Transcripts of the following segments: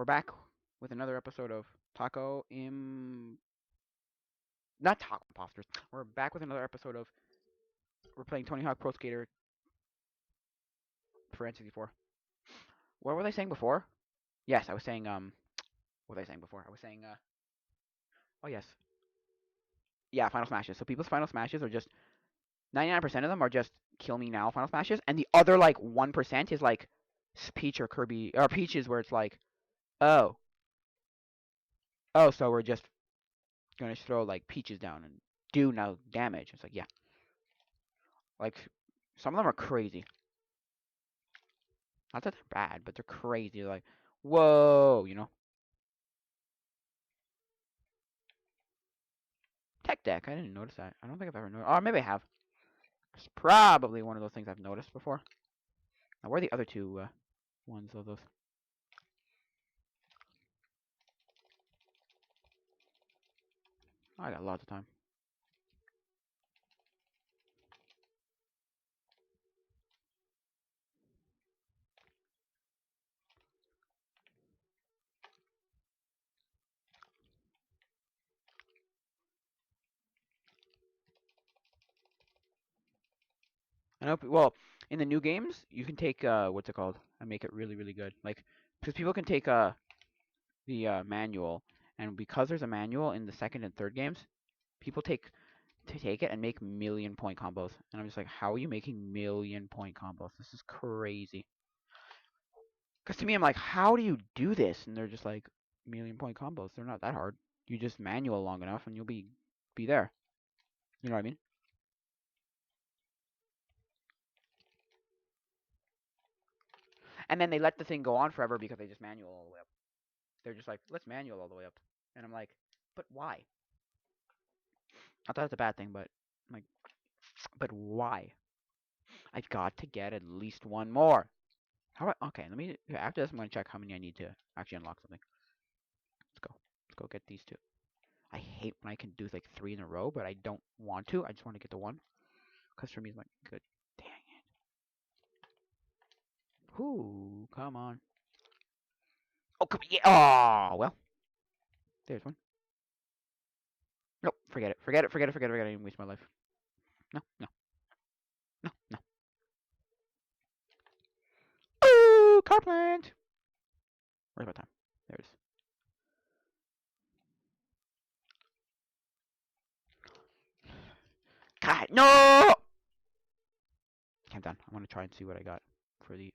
back with another episode of not Taco Imposters. We're back with another episode of we're playing Tony Hawk Pro Skater for N64. What was I saying before? Yes, I was saying what was I saying before? I was saying oh yes. Yeah, Final Smashes. So people's Final Smashes are just 99% of them are just kill me now Final Smashes, and the other like 1% is like Peach or Kirby or Peaches where it's like, oh, so we're just gonna throw like Peaches down and do no damage. It's like, yeah, like some of them are crazy. Not that they're bad, but they're crazy. They're like, whoa, Tech deck. I didn't notice that. I don't think I've ever noticed. Oh, maybe I have. It's probably one of those things I've noticed before. Now, where are the other two ones of those? I got lots of time. I know. Well, in the new games, you can take what's it called, and make it really, really good. Like, because people can take the manual, and because there's a manual in the second and third games, people take it and make million point combos. And I'm just like, how are you making million point combos? This is crazy. Because to me, I'm like, how do you do this? And they're just like, million point combos. They're not that hard. You just manual long enough, and you'll be there. You know what I mean? And then they let the thing go on forever because they just manual all the way up. They're just like, let's manual all the way up. And I'm like, but why? Not that it's a bad thing, but I'm like, but why? I've got to get at least one more. How about, okay, let me, after this, I'm going to check how many I need to actually unlock something. Let's go. Let's go get these two. I hate when I can do like 3 in a row, but I don't want to. I just want to get the one. Because for me, it's like, good. Dang it. Ooh, come on. Oh, come on. Yeah. Oh, well. There's one. Nope. Forget it. Forget it. Forget it. Forget it. Forget it. I didn't waste my life. No. No. No. No. Ooh, car plant. Where's my time? There it is. God, no! Okay, I'm done. I'm gonna try and see what I got for the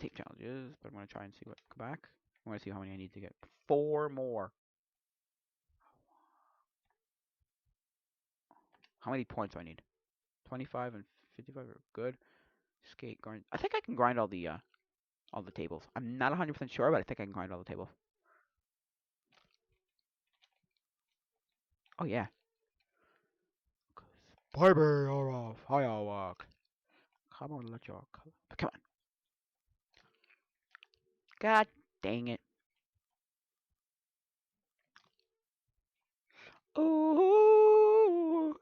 tape challenges, but I'm gonna try and see what. Come back. I'm gonna see how many I need to get. 4 more. How many points do I need? 25 and 55 are good. Skate grind. I think I can grind all the tables. I'm not 100% sure, but I think I can grind all the tables. Oh yeah. Barbie, off. Hi, I'll walk. Come on, let you walk. Come on. God dang it. Ooh.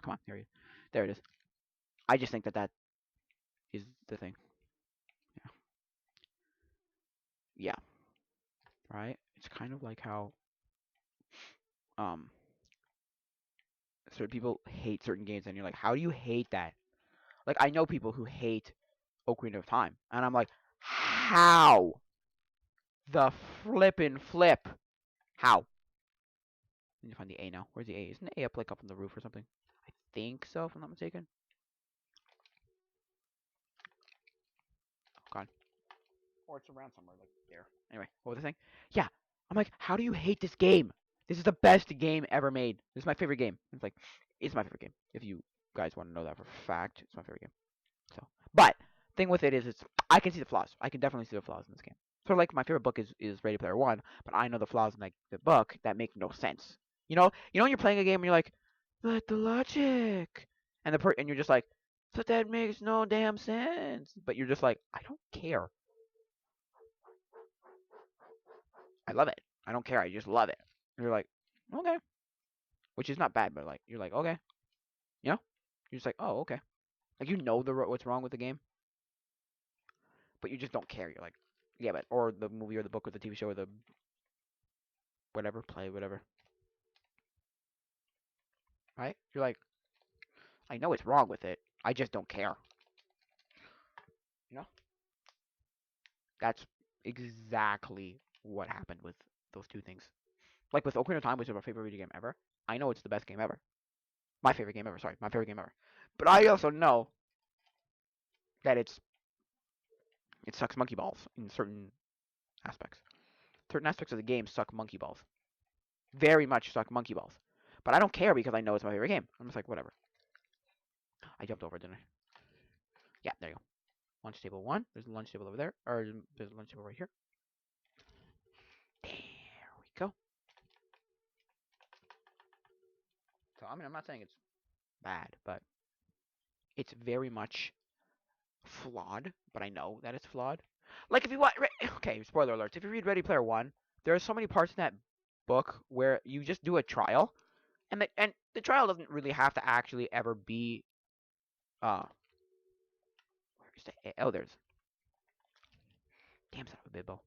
Come on, there it is. I just think that is the thing. Yeah. Yeah. Right? It's kind of like how um certain people hate certain games and you're like, how do you hate that? Like I know people who hate Ocarina of Time. And I'm like, how? The flippin' flip. How? I need to find the A now. Where's the A? Isn't the A up like up on the roof or something? I think so, if I'm not mistaken. Oh god. Or it's around somewhere like there. Anyway, what was I saying? Yeah. I'm like, how do you hate this game? This is the best game ever made. This is my favorite game. It's like, it's my favorite game. If you guys want to know that for a fact, it's my favorite game. So, but thing with it is, it's I can see the flaws. I can definitely see the flaws in this game. Sort of like my favorite book is Ready Player One, but I know the flaws in like the book that make no sense. When you're playing a game and you're like, but the logic, and and you're just like, but that makes no damn sense. But you're just like, I don't care. I love it. I don't care. I just love it. And you're like, okay, which is not bad, but like you're like, okay, you know, you're just like, oh, okay, like what's wrong with the game. but you just don't care. You're like, yeah, but or the movie or the book or the TV show or the whatever play whatever, right? You're like, I know it's wrong with it. I just don't care. You know, that's exactly what happened with those two things. Like with Ocarina of Time, which is my favorite video game ever. I know it's the best game ever. My favorite game ever. Sorry, my favorite game ever. But I also know that it sucks monkey balls in certain aspects. Certain aspects of the game suck monkey balls. Very much suck monkey balls. But I don't care because I know it's my favorite game. I'm just like, whatever. I jumped over, didn't I? Yeah, there you go. Lunch table 1. There's a lunch table over there. Or there's a lunch table right here. There we go. So, I mean, I'm not saying it's bad, but it's very much flawed. But I know that it's flawed. Like, if you want... Okay, spoiler alerts. If you read Ready Player One, there are so many parts in that book where you just do a trial. And the trial doesn't really have to actually ever be... Where's the... Oh, there's... Damn son of a bibbo.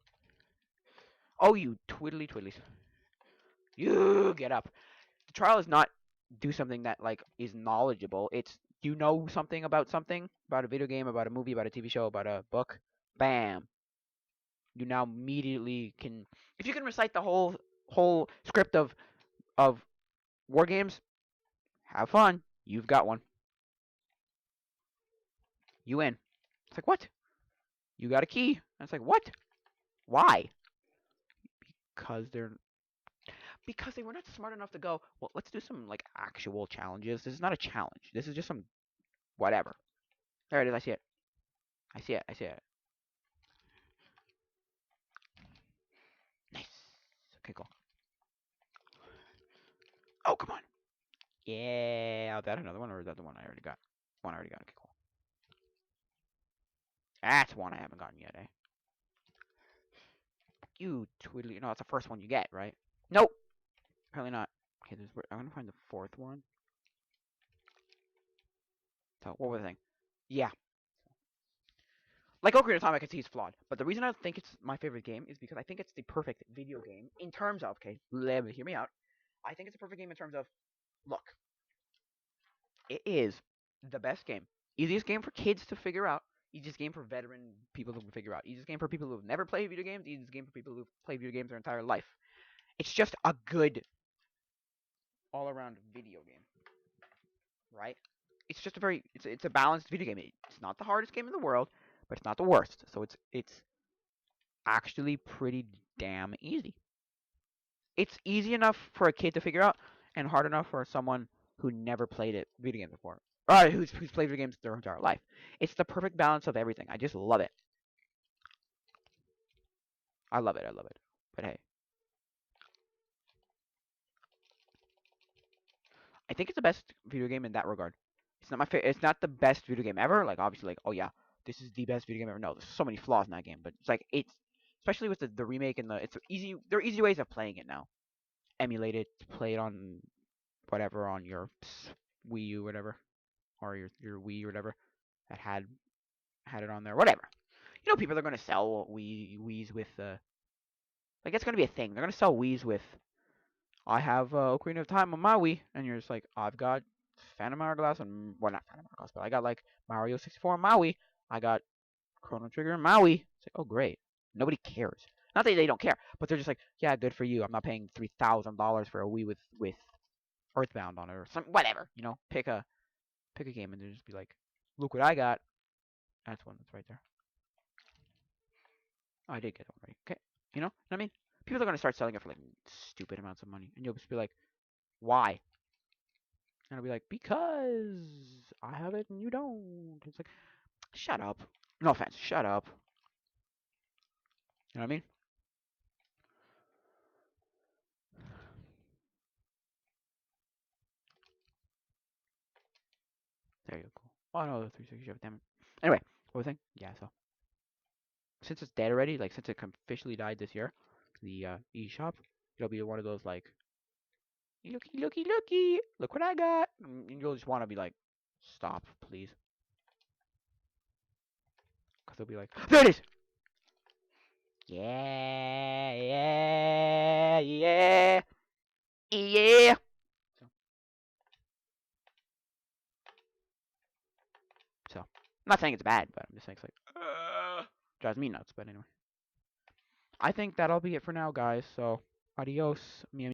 Oh, you twiddly twiddlies. You get up. The trial is not do something that like is knowledgeable. It's you know something about a video game, about a movie, about a TV show, about a book. Bam. You now immediately can if you can recite the whole script of war games, have fun. You've got one. You win. It's like what? You got a key. And it's like what? Why? Because they're because they were not smart enough to go, well, let's do some like actual challenges. This is not a challenge. This is just some whatever. There it is. I see it. I see it. I see it. Nice. Okay, cool. Oh, come on. Yeah. Is that another one, or is that the one I already got? One I already got. Okay, cool. That's one I haven't gotten yet, eh? You twiddly. No, that's the first one you get, right? Nope. Apparently not. Okay, I'm gonna find the fourth one. So, what was the thing? Yeah. Like Ocarina of Time, I can see it's flawed. But the reason I think it's my favorite game is because I think it's the perfect video game in terms of, okay, hear me out. I think it's a perfect game in terms of, look, it is the best game. Easiest game for kids to figure out. Easiest game for veteran people to figure out. Easiest game for people who've never played video games. Easiest game for people who've played video games their entire life. It's just a good all-around video game, right? It's just a very it's a balanced video game. It's not the hardest game in the world, but it's not the worst. So it's actually pretty damn easy. It's easy enough for a kid to figure out, and hard enough for someone who never played it video games before, or who's played video games their entire life. It's the perfect balance of everything. I just love it. I love it. I love it. But hey, I think it's the best video game in that regard. It's not my it's not the best video game ever. Like obviously, like oh yeah, this is the best video game ever. No, there's so many flaws in that game, but it's like it's especially with the remake and it's easy. There are easy ways of playing it now. Emulate it, play it on whatever on your Wii U, whatever, or your Wii or whatever that had it on there, whatever. You know, people are going to sell Wii's with like it's going to be a thing. They're going to sell Wii's with I have Ocarina of Time on my Wii, and you're just like I've got Phantom Hourglass and well not Phantom Hourglass, but I got like Mario 64 on my Wii. I got Chrono Trigger on my Wii. It's like oh great, nobody cares. Not that they don't care, but they're just like yeah, good for you. I'm not paying $3,000 for a Wii with Earthbound on it or some whatever. You know, pick a game and just be like, look what I got. That's one that's right there. Oh, I did get one right. Okay, you know what I mean? People are gonna start selling it for like stupid amounts of money, and you'll just be like, why? And I'll be like, because I have it and you don't. It's like, shut up. No offense, shut up. You know what I mean? There you go. Oh no, the 360. Damn it. Anyway, what was I saying? Yeah, so since it's dead already, like since it officially died this year, the eShop, it'll be one of those like, looky, looky, looky, look what I got. And you'll just want to be like, stop, please, because they'll be like, there it is. Yeah, yeah, yeah, yeah. So, I'm not saying it's bad, but I'm just saying it's like, drives me nuts. But anyway, I think that'll be it for now, guys. So, adios, mi